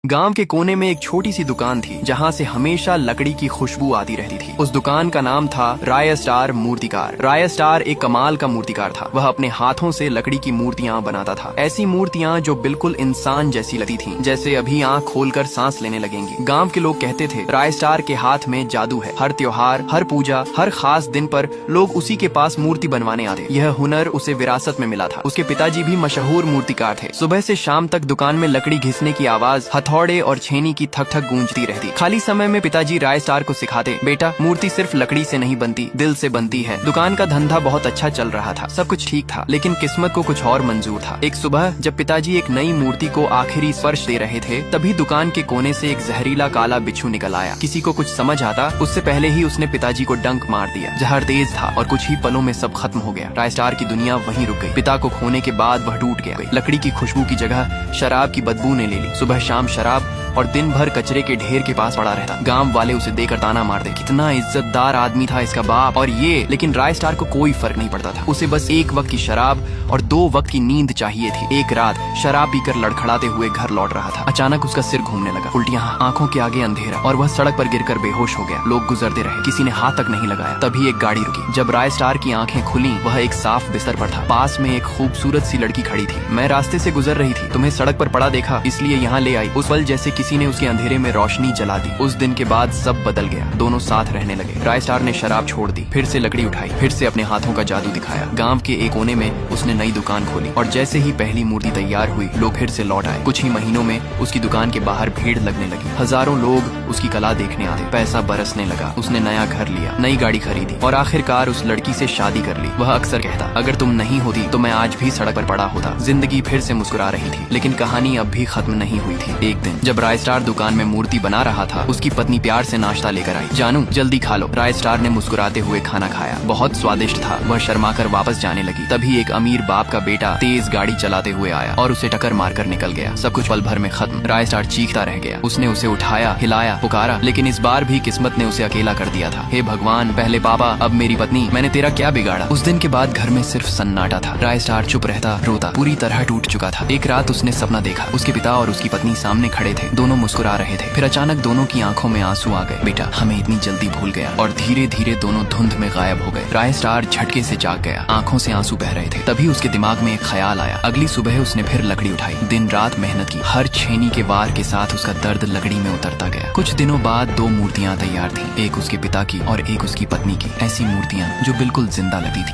गांव के कोने में एक छोटी सी दुकान थी जहां से हमेशा लकड़ी की खुशबू आती रहती थी। उस दुकान का नाम था राय स्टार मूर्तिकार। राय स्टार एक कमाल का मूर्तिकार था। वह अपने हाथों से लकड़ी की मूर्तियां बनाता था, ऐसी मूर्तियां जो बिल्कुल इंसान जैसी लगती थीं, जैसे अभी आंख खोलकर सांस लेने लगेंगी। गांव के लोग कहते थे राय स्टार के हाथ में जादू है। हर त्योहार, हर पूजा, हर खास दिन पर लोग उसी के पास मूर्ति बनवाने आते। यह हुनर उसे विरासत में मिला था। उसके पिताजी भी मशहूर मूर्तिकार थे। सुबह से शाम तक दुकान में लकड़ी घिसने की आवाज, हथौड़े और छेनी की थक थक गूंजती रहती। खाली समय में पिताजी राय स्टार को सिखाते, बेटा मूर्ति सिर्फ लकड़ी से नहीं बनती, दिल से बनती है। दुकान का धंधा बहुत अच्छा चल रहा था, सब कुछ ठीक था, लेकिन किस्मत को कुछ और मंजूर था। एक सुबह जब पिताजी एक नई मूर्ति को आखिरी स्पर्श दे रहे थे, तभी दुकान के कोने से एक जहरीला काला बिच्छू निकल आया। किसी को कुछ समझ आता उससे पहले ही उसने पिताजी को डंक मार दिया। जहर तेज था और कुछ ही पलों में सब खत्म हो गया। राय स्टार की दुनिया वहीं रुक गई। पिता को खोने के बाद वह टूट गया। लकड़ी की खुशबू की जगह शराब की बदबू ने ले ली। सुबह शाम शराब और दिन भर कचरे के ढेर के पास पड़ा रहता। गांव वाले उसे देकर ताना मारते, कितना इज्जतदार आदमी था इसका बाप और ये। लेकिन राय स्टार को कोई फर्क नहीं पड़ता था। उसे बस एक वक्त की शराब और 2 वक्त की नींद चाहिए थी। एक रात शराब पीकर लड़खड़ाते हुए घर लौट रहा था। अचानक उसका सिर घूमने लगा, उल्टियां, आंखों के आगे अंधेरा, और वह सड़क पर गिरकर बेहोश हो गया। लोग गुजरते रहे, किसी ने हाथ तक नहीं लगाया। तभी एक गाड़ी रुकी। जब राय स्टार की आंखें खुली, वह एक साफ बिस्तर पर था। पास में एक खूबसूरत सी लड़की खड़ी थी। मैं रास्ते से गुजर रही थी, तुम्हें सड़क पर पड़ा देखा, इसलिए यहाँ ले आई। उस पल जैसे किसी ने उसके अंधेरे में रोशनी जला दी। उस दिन के बाद सब बदल गया। दोनों साथ रहने लगे। राय स्टार ने शराब छोड़ दी, फिर से लकड़ी उठाई, फिर से अपने हाथों का जादू दिखाया। गांव के एक कोने में उसने नई दुकान खोली और जैसे ही पहली मूर्ति तैयार हुई, लोग फिर से लौट आए। कुछ ही महीनों में उसकी दुकान के बाहर भीड़ लगने लगी। हजारों लोग उसकी कला देखने आते। पैसा बरसने लगा। उसने नया घर लिया, नई गाड़ी खरीदी और आखिरकार उस लड़की से शादी कर ली। वह अक्सर कहता, अगर तुम नहीं होती तो मैं आज भी सड़क पर पड़ा होता। जिंदगी फिर से मुस्कुरा रही थी, लेकिन कहानी अब भी खत्म नहीं हुई थी। एक दिन जब राय स्टार दुकान में मूर्ति बना रहा था, उसकी पत्नी प्यार से नाश्ता लेकर आई। जानू जल्दी खा लो। राय स्टार ने मुस्कुराते हुए खाना खाया। बहुत स्वादिष्ट था। वह शर्माकर वापस जाने लगी। तभी एक अमीर बाप का बेटा तेज गाड़ी चलाते हुए आया और उसे टक्कर मारकर निकल गया। सब कुछ पल भर में खत्म। राय स्टार चीखता रह गया। उसने उसे उठाया, हिलाया, पुकारा, लेकिन इस बार भी किस्मत ने उसे अकेला कर दिया था। हे भगवान, पहले पापा अब मेरी पत्नी, मैंने तेरा क्या बिगाड़ा। उस दिन के बाद घर में सिर्फ सन्नाटा था। राय स्टार चुप रहता, रोता, पूरी तरह टूट चुका था। एक रात उसने सपना देखा। उसके पिता और उसकी पत्नी सामने खड़े थे। दोनों मुस्कुरा रहे थे। फिर अचानक दोनों की आंखों में आंसू आ गए। बेटा हमें इतनी जल्दी भूल गया। और धीरे धीरे दोनों धुंध में गायब हो गए। राय स्टार झटके से जाग गया। आंखों से आंसू बह रहे थे। तभी उसके दिमाग में एक ख्याल आया। अगली सुबह उसने फिर लकड़ी उठाई, दिन रात मेहनत की। हर छेनी के वार के साथ उसका दर्द लकड़ी में उतरता गया। कुछ दिनों बाद 2 मूर्तियां तैयार थीं, एक उसके पिता की और एक उसकी पत्नी की। ऐसी मूर्तियां जो बिल्कुल जिंदा लगती थी।